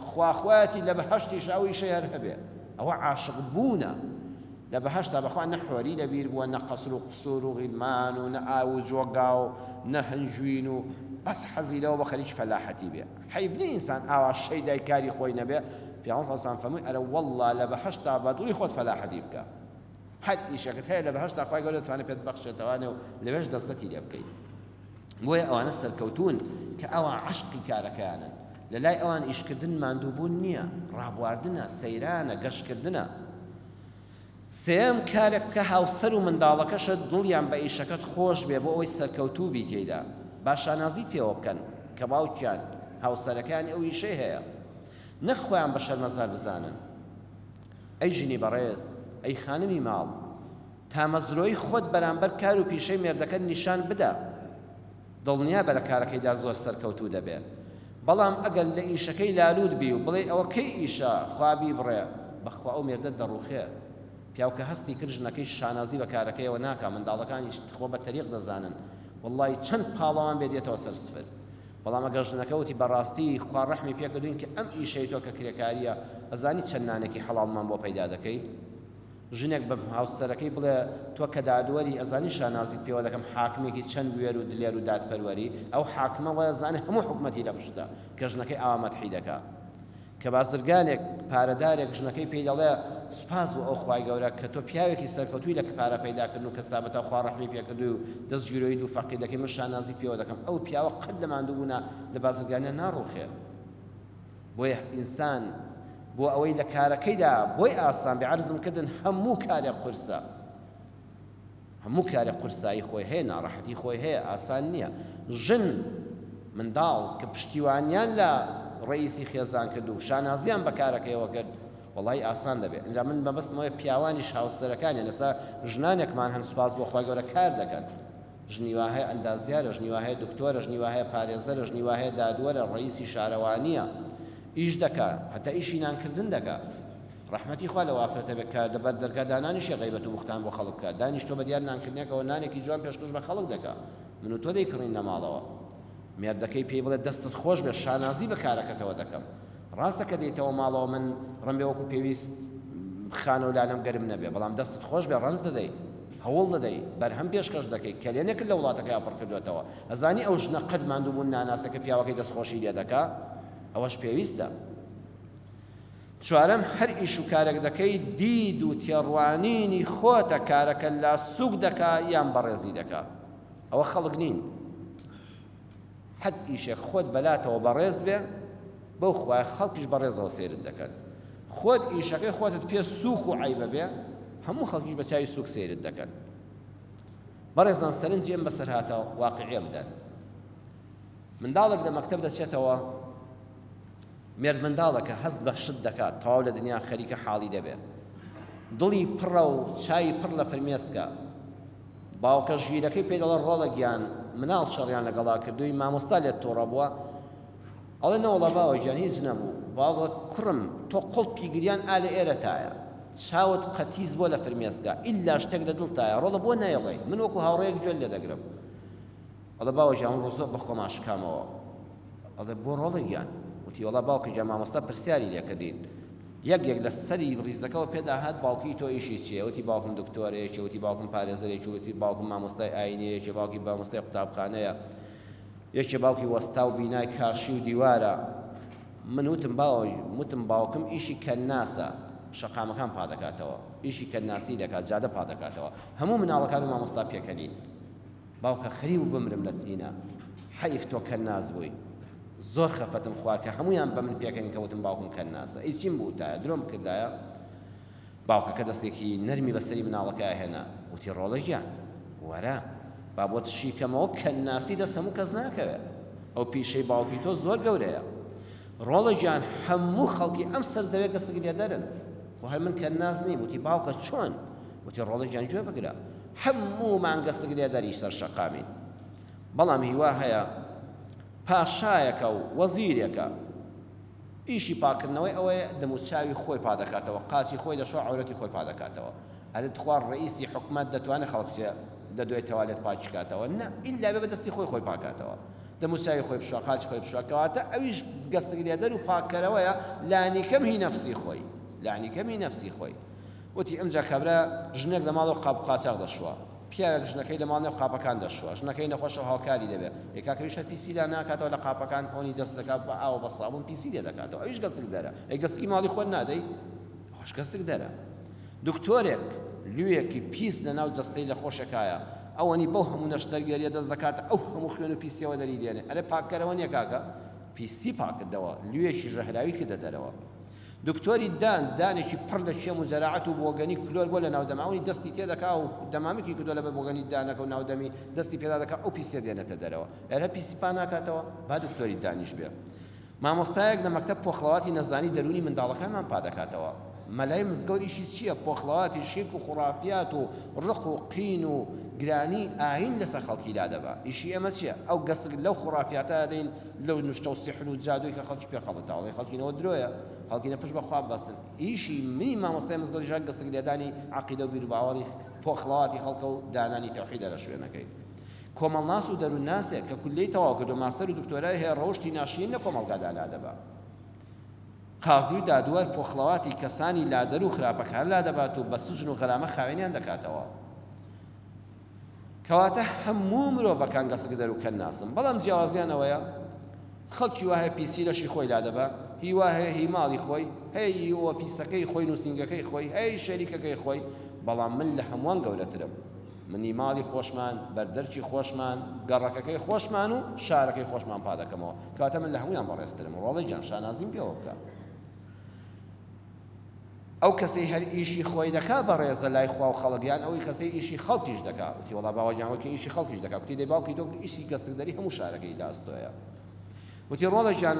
[SPEAKER 2] خواخوایەتی لە بەهەشتیش ئەو ئیشەی هەر هەبێ، ئەوە عاشق بوونە. لە بەهەشتا بەخوا نە حۆری لەبیر بووە، نە قەسر و قسوور و غیلمان و نە ئاو و جۆگا و نە هەنجوین و بەس حەزی لەوە بە خەریک فەلاحەتی بێ. حەیف نییە ئینسان ئاوا شەیدای کاری خۆی نەبێ. پیامبەر صلی الله علیه و سلم فەرمووی ئەرە وەڵڵا لە بەهەشتا بەدڵی خۆت فەلاحەتی بکە، هەر ئیشەکەت هەیە لە بەهەشتا خوای گەورە دەتوانێت پێت بەخشێتەوانێ و لەوێش دەستەتی لێ بکەیت. بۆیە ئەوانە سەرکەوتون کە ئەوە عەشقی کارەکەیانن، لە لای ئەوان ئیشکردن ماندووبوون نییە، ڕابواردنە، سەیرانە، گەشتکردنە. سێم کارێک کە هاوسەر و منداڵەکەشە دڵیان بە ئیشەکەت خۆش بێ بۆ ئەوەی سەرکەوتوو بی تێیدا، باشانازی پێوە بکەن کە باوکیان هاوسەرەکانی ئەو ئیشەی هەیە، نەک خۆیان بە شەرمەزار بزانن. ئەی ژنی بەڕێز، ئەی خانمی ماڵ، تامەزرۆی خۆت بەرامبەر کار و پیشەی مێردەکەت نیشان بدە، دڵنیا بە لە کارەکەیدا زۆر سەرکەوتوو دەبێت. بەڵام ئەگەر لە ئیشەکەی لالود بی و بڵێ ئەوە کەی ئیشە خوابی بڕێ، بەخوا ئەو مێردە دەڕوخێ. پیاوکە هەستی کرد ژنەکەی شانازی بە کارەکەیەوە ناکا منداڵەکانی خۆ بە تەریق دەزانن وەڵڵی چەند پاڵەوان بێتێتەوە سەر سفر بەڵام ئەگەر ژنەکە وتی بەڕاستی خوا ڕەحمی پێکردوین کە ئەم ئیشەی تۆ کە کرێکاریە ئەزانی چەند نانێکی حەڵاڵمان بۆ پەیدا دەکەی ژنێک بە هاوسەرەکەی بڵێ تۆ کە دادوەری ئەزانی شانازیت پێوە دەکەم حاکمێکی چەند وێر و دلێر و دادپەروەری ئەو حاکمە وایە زانێ هەموو حکومەتی لە پشتە کە ژنەکەی ئاوا مەدحی دەکا کە بازرگانێک پارەدارێک ژنەکەی پێی دەڵێ سوپاس بۆ ئەو خوای گەورە کە تۆ پیاوێکی سەرکەوتووی لە پارە پەیداکردن و کەسابەتە خوا ڕەحمی پێکردووی و دەستگیرۆی دوو فەقی دەکەی من شانازی پێوە دەکەم ئەو پیاوە قەت لە ماندوو بوونە لە بازرگانیە ناڕوخێ بۆیە ئینسان بۆ ئەوەی لە کارەکەیدا بۆی ئاسان بێعەرزم کردن هەموو کارێک قورسە هەموو کارێک قورسایی خۆی هەیە ناڕەحەتی خۆی هەیە ئاسان نییە ژن منداڵ کە پشتیوانیان لە ڕئیسی خێزان کرد و شانازیان بە کارەکەیەوە کرد وەڵی ئاسان دەبێت اینجا من بەبەستمەوەی پیاوانیش هاوسەرەکانی لەسەر ژنانێکمان هەن سوپاس بۆ خوا گەورە کار دەکەن ژنی وا هەیە ئەندازیارە ژنی وا هەیە دکتۆرە ژنی وا هەیە پارێزەرە ژنی وا هەیە دادوەرە ڕئیسی شارەوانیە ئیش دەکات هەتا ئیشی نانکردن دەکات ڕەحمەتی خوا لە وافرەتە بێت کە دەبەر دەرگادانانیشی غەیبەت و بوختان بۆ خەڵک بکات دانیشتۆ بە دیار نانکردنێکەوە نانێکی جوان پێشکەش بە خەڵک دەکات من و تۆ دەیکڕین لە ماڵەوە مێردەکەی پێی بڵێ دەستت خۆش بێ شانازی بە کارەکەتەوە دەکەم ڕاستە کە دەیتەوە ماڵەوە من ڕەمبێ وەکو پێویست خانە و لانەم گەرم نەبێ بەڵام دەستت خۆش بێ ڕەنج دەدەی هەوڵ دەدەی بەرهەم پێشکەش دەکەی کەلێنێک لە وڵاتەکە پڕ کردوێتەوە ئەزانی ئەو ژنە قەت ماندوو بوون ناناسەکە پیاوەکەی دەستخۆشی لێ دەکا ئەوەش پێویستە چوارەم هەر ئیش و کارێک دەکەی دید و تێڕوانینی خۆتە کارەکە لا سوک دەکا یان بەڕێزی دەکا ئەوە خەڵک نین حەد ئیشێک خۆت بەلاتەوە بەڕێز بێ بەو خوای خەڵکیش بەڕێزەوە سێرت دەکەن خۆت ئیشەکەی خۆتت پێ سوک و عیبە بێ هەموو خەڵکیش بە چاوی سوک سێرت دەکەن بەڕێزان سەرنجی ئەم بەسەر هاتەوە واقعیە بدەن منداڵێک لە مەکتەب دەچێتەوە مێرد منداڵەکە هەست بە شت دەکات تەواو لە دنیا خەریکە حاڵی دەبێت دڵی پڕە و چای پڕ لە فرمێسکە باوکە ژیرەکەی پێ دەڵێ ڕۆڵە گیان مناڵ شەڕیان لەگەڵا کردووی مامۆستا لێت تۆڕە بووە ئەڵێ نەوەڵە باوە گیان هیچ نەبوو باوڵە کوڕم تۆ قوڵپی گریان ئا لە ئێرە تایە چاوت قەتیز بۆ لە فرمێسکە ئیلا شتێک لە دڵتایە ڕۆڵە بۆ نایڵێ من وەکو هاوڕێیەک گوێ لێ دەگرم ئەڵێ باوە گیان ڕۆژۆ بەخۆم ئاشکامەوە ئەڵێ بۆ ڕۆڵە گیان وتی وەڵا باوکی جا مامۆستا پرسیاری لێکردین یەک لە سەری ڕیزەکەەوە پێدا هات باوکی تۆ ئیشی چیە وتی باوکم دکتۆرێکی وتی باوکم پارێزەرێکی وتی باوکم مامۆستای ئاینەیەکی باوکی مامۆستای قوتابخانەیە یەکێ باوکی وەستا و بینای کاشی و دیوارە من وتم باوکم ئیشی کەناسە شەقامەکان پادەکاتەوە ئیشی کەناسی دەکات جادە پادەکاتەوە هەموو مناڵەکان و مامۆستا پێکەنین باوکە خەریب و بمرم لە تینە حەیف تۆ کەناز بووی زۆر خەفەتم خوا کە هەمویان بە من پێکەنین کەوتم باوکم کەناسە ئیچیم بوو تایە درۆم کردایە باوکەکە دەستێکی نەرمی بەسەری مناڵەکە هێنا وتی ڕۆڵەگیان وەرە با بۆ تشیکەمەوە کەناسی دەست هەموو کەس ناکەوێت ئەو پیشەی باوکی تۆ زۆر گەورەیە ڕۆڵەگیان هەموو خەڵکی ئەم سەر زەوێ گەسەگی لێ دەرن هەر من کەناز نیم وتی باوکە چۆن وتی ڕۆڵەگیان گوێ بگرە هەموومان گەسەگی لێ دەری سەر شەقامین بەڵام هیوا هەیە پاشایەکە و وەزیرێکە ئیشی پاکردنەوەی ئەوەیە دەموچاوی خۆی پادەکاتەوە قاچی خۆی دەشۆ عەورەتی خۆی پادەکاتەوە ئەرێت خوار ڕئیسی حکومەت دەتوانێت خەڵک دەدوێت توالێت پاکاتەوە نە ئیلا بێ بەدەستی خۆی پاکاتەوە دەموچاوی خۆی بشوە قاچی خۆی بشوە کەواتە ئەویش گەسەگی لێ دەر و پاکەرەوەیە لانیکەم هی نەفسی خۆی وتی ئەمجا کابرا ژنێک لە ماڵەوە قاپ قاچاق دەشوە پیاوێک ژنەکەی لە ماڵێ قاپەکان دەشوە ژنەکەی نەخۆشە هاوکاری دەبێت یەکاکەویشە پیسی لا ناکاتەوە لە قاپەکان ئەوی دەست دەکات بە ئاو بە سابوون پیسی لێ دەکاتەوە ئەویش گەسک دەرە ئەی گەسکی ماڵی خۆت نادەی هۆش گەسک دەرە دکتۆرێک لوێیەکی پیس لە ناو جەستەی لە خۆشەکایە ئەوەنی بەو هەموو نەشتەرگەریە دەست دەکاتە ئەو هەموو خوێن و پیسیەوە دەری دێنێ ئەرێ پاکەرەوە نیە کاکە پیسی پاکردەوە لوێشی ژەهراوی کردە دەرەوە دکتۆری دانێکی پڕ لە شێم و جەراعەت و بۆگەنی کلۆر بۆ لە ناودەماوی دەستی تێدەکا و دەمامێکی کردو لە بە بۆگەنی دانەکە و ناودەمی دەستی پێدا دەکا ئەو پیسێ دێنێتە دەرەوە ئەرە پیسی پا ناکاتەوە با دکتۆری دانیش بێ مامۆستایەک لە مەکتەب پۆخڵەواتی نەزانی دەرونی منداڵەکانمان پادەکاتەوە مەلای مزگەوتیشی چییە؟ پۆخڵەواتی شیرک و خوڕافیات و ڕق و قین و گرانی ئاین لەسەر خەڵکی لا دەبا. ئیشی ئێمە چییە؟ ئەو گەسک لەو خوڕافیاتە دەین، لەو نوشتە و سیحر و جادووی کە خەڵکی پێ خەڵەتاوڵی خەڵکینەوە درۆیە، خەڵکینە پشت بەخوا بەستن. ئیشی منی مامۆستای مزگەوتیش گەسک لێدانی عەقیدە و بیر و باوەڕی پۆخڵەواتی خەڵکە و دانانی تەوحیدە لە شوێنەکەی. کۆمەڵناس و دەروونناسێک کە کولەی تەواو کردو ماستەر و دکتۆرای هەیە ڕەوشتی ناشرین لە کۆمەڵگادا لا دەبا. قازی و دادوەر پۆخڵەواتی کەسانی لادەر و خراپەکار لا دەبات و بە سوجن و غەرامە خاوێنیان دەکاتەوە. کەواتە هەموو مرۆڤەکان گەسک دەروکەن ناسن، بەڵام جیاوازیانەوەیە خەڵکی وایە پیسی لەشی خۆی لا دەبا، هی وایە هی ماڵی خۆی، هەی ئۆفیسەکەی خۆی نووسینگەکەی خۆی، هەی شەریکەکەی خۆی. بەڵام من لە هەمووان گەورەترم، منی ماڵی خۆشمان، بەردەرکی خۆشمان، گەڕەکەکەی خۆشمان و شارەکەی خۆشمان پادەکەمەوە. کەواتە من لە هەموویان بەڕێزترم. ڕۆڵەی گیان شانازیم پێوە بکە. ئەو کەسەی هەر ئیشی خۆی دەکا بەڕێزە لای خوا و خەڵکیان، ئەوەی کەسەی ئیشی خەڵکیش دەکا. وتی وەڵا باوەجان وەکی ئیشی خەڵکیش دەکا. وتی دەی باوکی تۆ ئیشی گەسکدەری هەموو شارەکەی داستۆیە. وتی ڕۆڵەژیان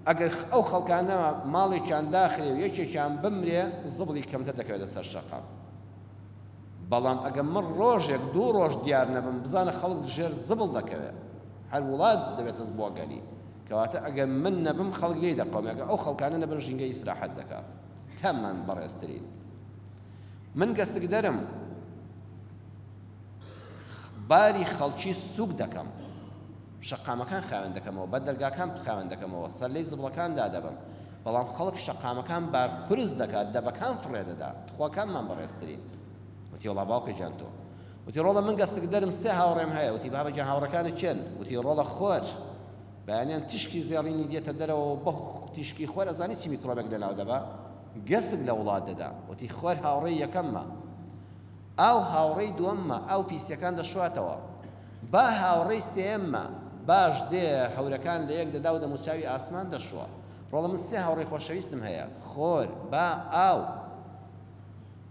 [SPEAKER 2] ئەگەر ئەو خەڵکانە ماڵێکیان داخرێ و یەکێکیان بمرێ زبڵی کەمتر دەکەوێتە سەر شەقە. بەڵام ئەگەر من ڕۆژێک دوو ڕۆژ دیار نەبم بزانە خەڵک ژێر زبڵ دەکەوێت، هەر وڵات دەبێتە بۆ گەلی. کەواتە ئەگەر من نەبم خەڵک لێ دەقەوم، ئەگەر ئەو خەڵکانە نەبن ژینگە ئیسراحەت دەکا. کەممان بەڕێزترین. من گەسک دەرم باری خەڵکی سوک دەکەم، شەقامەکان خاوێن دەکەمەوە، بە دەرگاکان خاوێن دەکەمەوە، سەرلەی زبڵەکاندا دەبم. بەڵام خەڵک شەقامەکان بار پرس دەکات، دەبەکان فڕێ دەدا. تخواکانمان بەڕێزترین. وتی وڵا باوکە جان تۆ. وتی ڕۆڵە من گەسک دەرم سێ هاوڕێم هەیە. وتی بابەجان هاوڕەکانت چێن؟ وتی ڕۆڵە خۆر بەیانیان تیشکی زێڕینی دێتە دەرەوە، بە تیشکی خۆر ئەزانی چی میکرۆبێک لەناو دەبا؟ گەسک لە وڵات دەدا. وتی خۆر هاوڕێی یەکەممە، ئەو هاوڕێی دووەممە، ئەو پیسەکان دەشواتەوە، با هاوڕێی سێممە، باش دێ هەورەکان لە یەک دەدا و دەموچاوی ئاسمان دەشوە. ڕۆڵە من سێ هاوڕێی خۆشەویستم هەیە، خۆر، با، ئاو.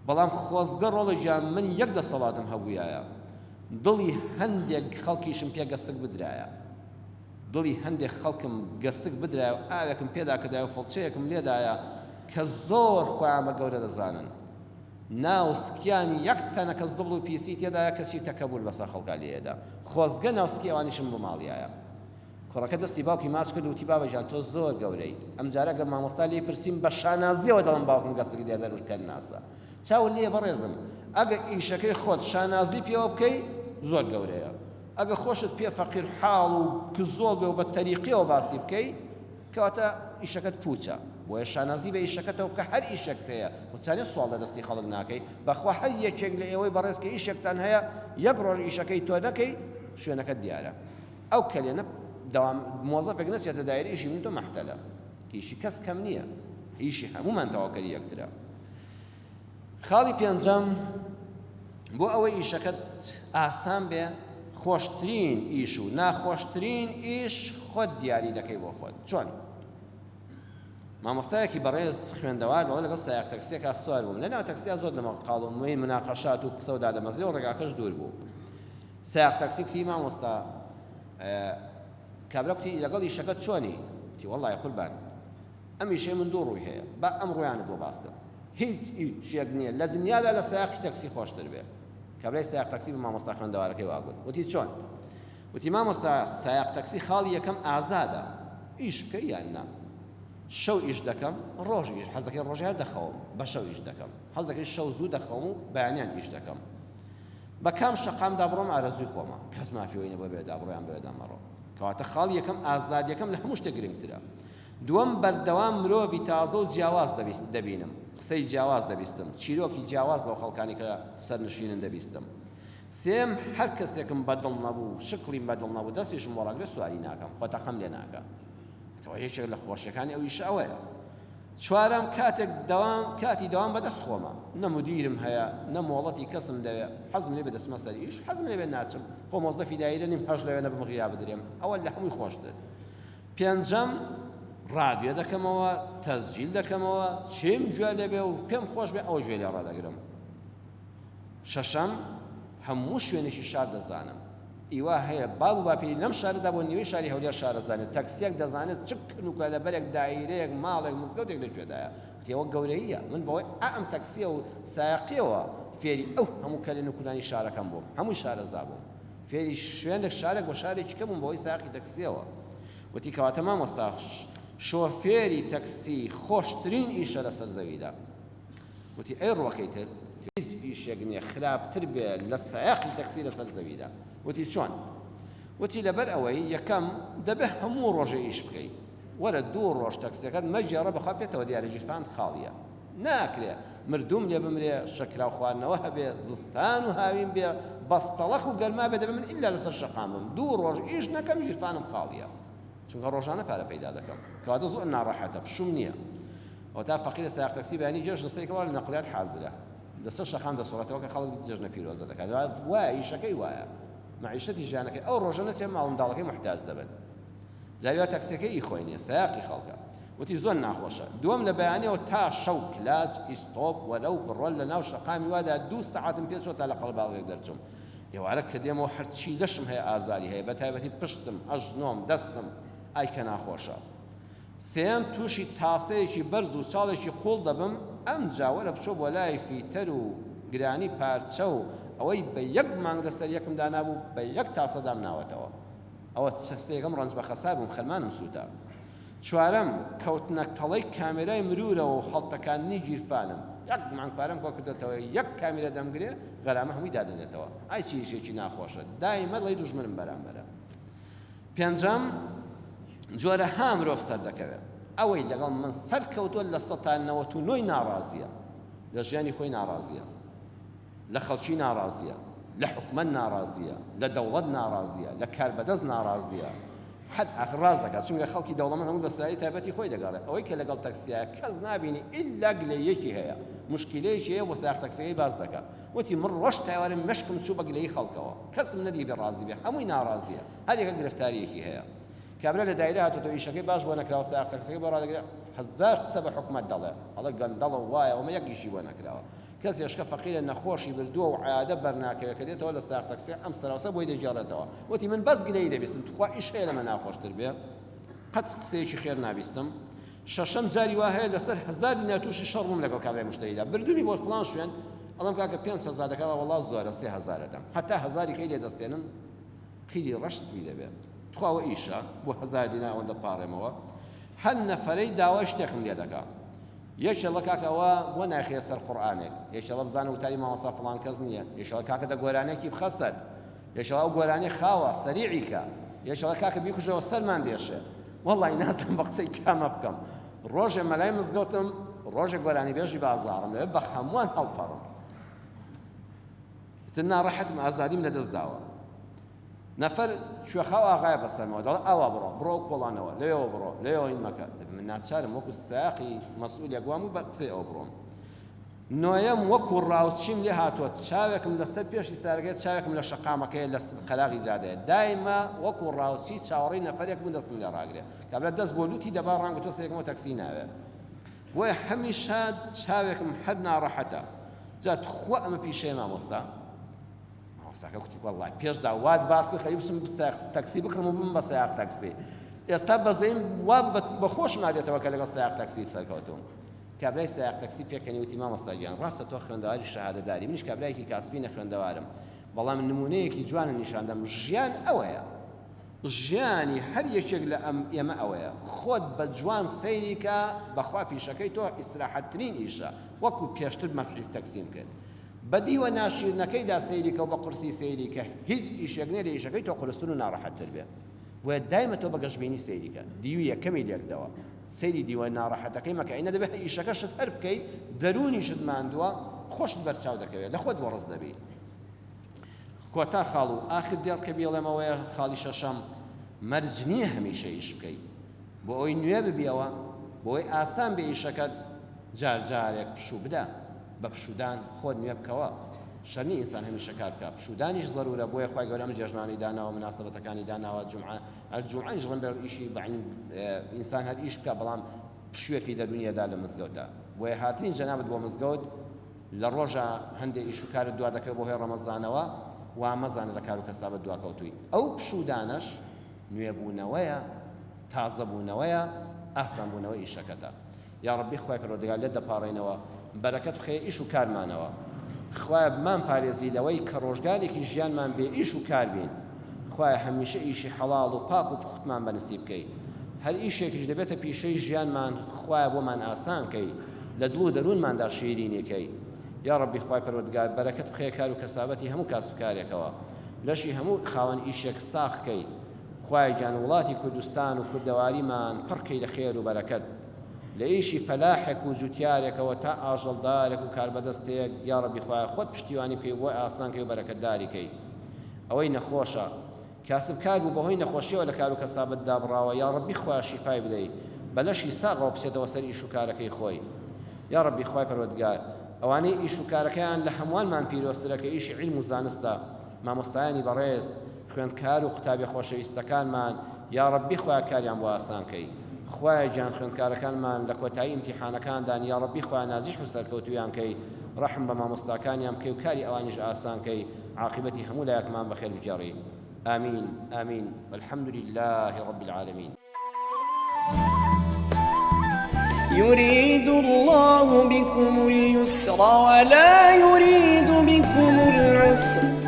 [SPEAKER 2] بەڵام خۆزگە ڕۆڵە گیان من یەک دەسەڵاتم هەبوویایە، دڵی هەندێک خەڵکیشم پێ گەسک بدرایە، دڵی هەندێک خەڵکم گەسک بدرایە و ئاوێکم پێدا کردایە و فڵچەیەکم لێدایە کە زۆر خۆیان بە گەورە دەزانن. ناوسکیانی یەک تەنە کە زڵ و پیسی تێدایە کەسی تەکەبور بەسەر خەڵکا لێدا. خۆزگە ناوسکی ئەوانیشم بۆ ماڵیایە. کوڕەکە دەستی باوکی ماچ کرد و وتی بابەجان تۆ زۆر گەورەی. ئەم جارە گە مامۆستا لێ پرسیم بە شانازیەوە دەڵم باوکم گەسک لێ دەروکەن ناسە. چاون لێ بەڕێزم، ئەگە ئیشەکەی خۆت شانازی پێوە بکەی زۆر گەورەیە. ئەگە خۆشت پێ فەقیر حاڵ و کزۆڵ بێ و بە تەریقیەوە باسی بکەی کەواتە ئیشەکەت پوچە. بۆیە شانازی بە ئیشەکەتەوە کە هەر ئیشەکت هەیە وچانێ سوڵ لە دەستی خەڵک ناکەی. بەخوا هەر یەکێک لە ئێوەی بەڕێز کە ئیشێکتان هەیە یەک ڕۆژ ئیشەکەی تۆ دەکەی شوێنەکەت دیارە. ئەو کەلێنە دەوام مۆزەفێک نەچێتە دایرە ئیشی من تۆ مەحتەلە. ئیشی کەس کەم نییە، ئیشی هەمومان تەواوکەری یەکترە. خاڵی پێنجەم بۆ ئەوەی ئیشەکەت ئاسان بێ، خۆشترین ئیش و ناخۆشترین ئیش خۆت دیاری دەکەی بۆ خۆت. چۆن؟ مامۆستایەکی بەڕێز خوێندەوار بەڵێ لەگەڵ سایق تەکسیەکە سوار بووم. لەناو تەکسیا زۆر لەمە قاڵومەی مناقەشات و قسە و دادەمەزرێ و ڕێگاکەش دوور بوو. سایق تەکسی کتی مامۆستا کابرا کوتی لەگەڵ ئیشەکەت چۆنی؟ وتی وەڵڵای قوربان ئەم ئیشەی من دوو ڕووی هەیە، با ئەم ڕوویانت بۆ باس بکەم. هیچ ئیشێک نییە لە دنیادا لە سایقی تەکسی خۆشتر بێ. کابرای سایق تەکسی بە مامۆستا خوێندەوارەکەی واگوت. وتی چۆن؟ وتی مامۆستا سایق تەکسی خاڵی یەکەم ئازادە، ئیش بکەی یان نا. شەو ئیش دەکەم، ڕۆژ ئیش حەزەکەی ڕۆژی هەر دەخەوم، بە شەو ئیش دەکەم، حەزەکەی شەو زوو دەخەوم و بەیانیان ئیش دەکەم. بە کام شەقامدا بڕۆم ئارەزووی خۆمە، کەس مافیەوەی نەبووە بێدا بڕۆیان بێدا مەڕۆ. کەواتە خاڵی یەکەم ئازادیەکەم لە هەموو شتێک گرنگترە. دووەم بەردەوام مرۆڤی تازە و جیاواز دەبینم، قسەی جیاواز دەبیستم، چیرۆکی جیاواز لەو خەڵکانی کە سەرنشینن دەبیستم. سێم هەر کەسێکم بەدڵ نەبوو، شکڵیم بەدڵ نەبوو، دەستیشم بۆڕاگرێ سواری ناکەم، خۆتەقەم لێ ناکە. یەکێک لە خۆشیەکانی ئەویش ئەوەیە. چوارەم کاتی دەوام بەدەست خۆمە، نە مدیرم هەیە، نە مۆڵەتی کەسم دەوێ، حەزم لێ بەدەستمە سەر ئیش، حەزم لێ بێ ناچم، خۆ مۆزەفی دایرە نیم هەژ لەوێ نەبم غیا بدرێم، ئەوە لە هەمووی خۆشتر. پێنجەم ڕادیۆ دەکەمەوە، تەسجیل دەکەمەوە، چێم گوێ لێ بێ و پێم خۆش بێ ئەوە گوێ لێ ڕادەگرم. شەشەم هەموو شوێنێکی شار دەزانم، ئیوا هەیە باب و باپیری لەم شارەدا بۆ نیوەی شاری هەولێر شارەزانێت تەکسیەک دەزانێت چ کنوکە لەبەرێک دایرەیەک ماڵێک مزگەوتێک لەکوێدایە تێوە گەورەیە من بەوەی ئەم تەکسیە و سایقیەوە فێری ئەو هەموو کەلێن و کولانی شارەکەم بووم هەمووی شارەزا بووم فێری شوێنێک شارێک بۆ شارێکی کەم بووم بەوەی سایقی تەکسیەوە وتی کەواتە مامۆستا شۆفێری تەکسی خۆشترین ئیشە لەسەر زەویدا وتی ئەی ڕۆکەیتر هیچ ئیشێک نییە خراپتر بێ لە سایقی تەکسی لەسەر زەویدا وتی چۆن وتی لەبەر ئەوەی یەکەم دەبێ هەموو ڕۆژێ ئیش بکەیت وەرە دوو ڕۆژ تەکسیەکەت مەجێڕە بەخوا بێتەوە دیارە ژیرفان خاڵیە ناکرێ مردوم لێ بمرێ شەکرا و خواردنەوە هەبێ زستان و هاوین بێ بەستەڵەق و گەرما بێ دەبێ من ئیلا لەسەر شەقامم دوو ڕۆژ ئیش نەکەم ژیرفانم خاڵیە چونکە ڕۆژانە پارە پەیدا دەکەم کەواتە زۆر ناڕەحەتە پشوم نییە ئەو تا فەقیرە سایق تەکسی بەیانی جێژ لەسەرێکەوە لە نەقلیات حازرە لەسەر شەقام دەسوڕێتەوە کە خەڵک جێژنە پیرۆزە دەکات وایە ئیشەکەی وایە معیشەتی ژیانەکەی ئەو ڕۆژە نەچێ ماڵ منداڵەکەی محتاج دەبێت جاریوا تەکسیەکەی ئیخۆی نییە سایقی خەڵکە وتی زۆر ناخۆشە دووەم لە بەیانیەوە تا شەو کلاج ئیستۆپ وەلەو بڕۆل لە ناو شەقامی وادا 2 سەعاتم پێ چۆ تا لە قەڵباڵێک دەرچوم ئێوارە کە دێمەوە هەرچی لەشم هەیە ئازاری هەیە بە تایبەتی پشتم ئەژنۆم دەستم ئای کە ناخۆشە سێم تووشی تاسەیەکی بەرز و چاڵێکی قوڵ دەبم ئەم جاوەرە بچۆ بۆ لای فیتەر و گرانی پارچە و ئەوەی بە یەک مانگ لەسەر یەکمدا نابوو بە یەک تاسەدام ناوەتەوە ئەوە سێگەم ڕەنج بە خەسار بووم خەلمانم سووتا چوارەم کەوتنە تەڵەی کامێرای مرورەوە و هەڵتەکانی گیرفانم یەک مانگ پارەم کۆ کردێتەوە یەک کامێرە دەمگرێ غەرامە هەمووی دادێنێتەوە ئای چیشێکی ناخۆشە دایمە لەی دوژمنم بەرامبەرە پێنجەم جۆرە ها مرۆڤ سەر دەکەوێت ئەوەی لەگەڵ من سەر کەوتووە لە 1990 ناڕازیە لە ژیانی خۆی ناڕازیە لە خەڵکی ناڕازیە لە حکومەت ناڕازیە لە دەوڵەت ناڕازیە لە کاربەدەست ناڕازیە حد ئاخر ڕاز دەکات چونکە خەڵکی دەوڵەمەند هەموو بەسایی تایبەتی خۆی دەگەڕێت ئەوەی کە لەگەڵ تەکسیە کەس نابینی ئیلا گلەیەکی هەیە مشکلەیەکی هەیە بۆ سایق تەکسیەکەی باز دەکات وتی من ڕۆژ تایوارم مشکم چوو بە گلەیی خەڵکەوە کەسم نەدی بێ ڕازی بێ هەمووی ناڕازیە هەر یەکە گرفتاریەکی هەیە کابرا لە دایرە هاتوتەوە ئیشەکەی باش بۆ نەکراوە سایق تەکسیەکەی بۆ ڕادەگرێت 1000 قسە بە حکومەت دەڵێ ئەڵێ گەندەڵە وایە ئەومە یەکیشی بۆ نەکراوە کەس هێشکە فەقیرە نەخۆشی بردووە و عادە بەرناکەوێت کە دێتەوە لە سایق تەکسی ئەم سەراوسە بۆی دەجێڕێتەوە وتی من بەس گلەیی دەبیستم توخوا ئیش هەیە لەمە ناخۆشتر بێ قەت قسەیەکی خێر نابیستم شەشەم جاری وا هەیە لەسەر 1000 دینار تووشی شەڕ بووم لەگەڵ کابرای مشتریدا بردوونی بۆ فڵان شوێن ئەڵێم کاکە 500 دەکەوە وەڵڵا زۆرە 3000 دەدەم هەتا 1000 کەی لێ دەستێنم قیلی ڕەش سوی دەبێت تخواوە ئیشە بۆ 1000 دینار ئەوەندە پاڕێمەوە هەر نەفەرەی داوای شتێکم لێ دەکات یەکێڵە کاکەوە بۆ ناخێ سەر قورئانێک یەکێڵە بزانە وتاری مامۆستا فڵان کەس نییە یەکێڵە کاکە دە گۆرانێکی بخەسەر یەکێڵە ئەو گۆرانەی خاوە سەریعی کە یەکێڵە کاکە بیکوژەوە سەرمان دێشێ وەڵڵی نازم بە قسەی کامە بکەم ڕۆژێ مەلای مزگەوتم ڕۆژێ گۆرانی بێژی بازاڕم لەوێ بە هەمووان هەڵپەڕم تر ناڕەحەتم ئازادیم لەدەست داوە نەفەر کوێخاو ئاغایە بەسەرمەوە دەڵێ ئەوە بڕۆ کۆڵانەوە لەوێەوە بڕۆ لەوێەوە هین مەکە من ناچارم وەکو ساقی مەسئول یەکوام و بە قسەی ئەوە بڕۆم نۆیەم وەکو ڕاوچیم لێ هاتووە چاوێکم لەسەر پێشی سارگێت چاوێکم لە شەقامەکەی لە قەلاغی جادەیە دایمە وەکو ڕاوچی چاوەڕی نەفەرێک من دەستم لێ ڕاگرێت کابرا دەست بۆ لوتی دەبا ڕانگە تۆ سەیەکمەوە تەکسی ناوێت بۆیە هەمیشە چاوێکم هەر ناڕەحەتە جا تخوا ئەمە پیشەیە مامۆستا مامۆستاکە کوتی وەڵڵای پێشدا وات باس کرد خەریب بچم تەکسی بکڕم و بم بە سایق تەکسی ئێستا بەزەیم وا بەخۆش نادێتەوە کە لەگەڵ سایق تەکسی سەرکەوتوم کابرای سایق تەکسی پێکەنی وتی مامۆستا گیان ڕاستە تۆ خوێندەواری شەهادەداری منیش کابرایەکی کاسبی نەخوێندەوارم بەڵام نمونەیەکی جوانە نیشاندەم ژیان ئەوەیە ژیانی هەر یەکێک لە ئێمە ئەوەیە خۆت بە جوان سەیری کە بەخوا پیشەکەی تۆ ئیسراحەتترین ئیشە وەکو پێشتر مەتحی تەکسیم کرد بەدیوە ناشیرنەکەیدا سەیری کە و بە قورسی سەیری کە هیچ ئیشێک نێ لە ئیشەکەی تۆ قورستر و ناڕەحەتتر بێ وە دایمە تۆ بە گەشتبینی سەیری کە دیوی یەکەمی لێکدەوە سەیری دیوە ناڕەحەتەکەی مەکە ئینە دەبێت ئیشەکەشت هەر بکەیت دەرونیشت ماندووە خۆشت بەرچاو دەکەوێت لە خۆت وەڕز دەبی کۆتا خاڵ و ئاخر دێڵ کە بێڵێمەوەیە خاڵی شەشەم مەرج نییە هەمیشە ئیش بکەیت بۆ ئەوی نوێ ببیەوە بۆ ئەوی ئاسان بێ ئیشەکەت جارجارێک پشوو بدە بە پشودان خۆت نوێ بکەوە شەرنی ئینسان هەمیشە کار بکە پشودانیش ضرورە بۆیە خوای گەورە ئەمە جێژنانی داناوە مناسبەتەکانی داناوە جومعەنیش ڕەن بێ ئیشی بەعین ئینسان هەر ئیش بکە بەڵام پشوویەکی دەرونیەدا لە مزگەوتە بۆیە هاتنی جەنابەت بۆ مزگەوت لە ڕۆژە هەندێک ئیش و کارت دوا دەکەوێت بۆ هۆی ڕەمەزانەوە وا مەزانە لە کار و کەسابەت دواکەوتووی ئەو پشودانەش نوێبوونەوەیە تازەبوونەوەیە ئاسانبوونەوەی ئیشەکەتە یا ڕەبی خوای پەروەردگار لێت دەپاڕێنەوە بەرەکەت بخەیە ئیش و کارمانەوە خوای بمان پارێزی لەوەی کە ڕۆژگارێکی ژیانمان بێ ئیش و کار بین خوای هەمیشە ئیشی حەڵاڵ و پاک و پوختمان بەنسیب بکەی هەر ئیشێکیش دەبێتە پیشەی ژیانمان خوای بۆمان ئاسان کەی لە دڵ و دەروونماندا شیرینێکەی یا ڕەبی خوای پەروەردگار بەرەکەت بخەیە کار و کەسابەتی هەموو کاسبکارێکەوە لەشی هەموو خاوەن ئیشێک ساخکەی خوای جان وڵاتی کوردستان و کوردەواریمان پڕکەی لە خێر و بەرەکەت لە ئیشی فەلاحێک و جوتیارێکەوە تا ئاژەڵدارێک و کاربەدەستەیەک یا ڕەبی خوای خۆت پشتیوانی بکەی بۆ ئاسانکەی و بەرەکەتداریکەی ئەوەی نەخۆشە کاسبکار بوو بەهۆی نەخۆشیەوە لە کار و کەسابەتدا بڕاوە یا ڕەبی خوای شیفای بدەی بەلەشی ساغەوە بچێتەوە سەر ئیش و کارەکەی خۆی یا ڕەبی خوای پەروەردگار ئەوانەی ئیش و کارەکەیان لە هەمووانمان پیرۆسترە کە ئیشی عیلم و زانستە مامۆستایانی بەڕێز خوێندکار و قوتابی خۆشەویستەکانمان یا ڕەبی خوای کاریان بۆ ئاسانکەی خوای جان خوێندکارەکانمان لە کۆتایی ئیمتیحانەکاندان یا ڕەبی خوای ناجیح و سەرکەوتویان کەی ڕەحم بە مامۆستاکانیان بکەی و کاری ئەوانیش ئاسانکەی عاقبەتی هەموو لایەکمان بەخێر بجێڕی آمين آمين والحمد لله رب العالمين
[SPEAKER 1] يريد الله بكم اليسر ولا يريد بكم العسر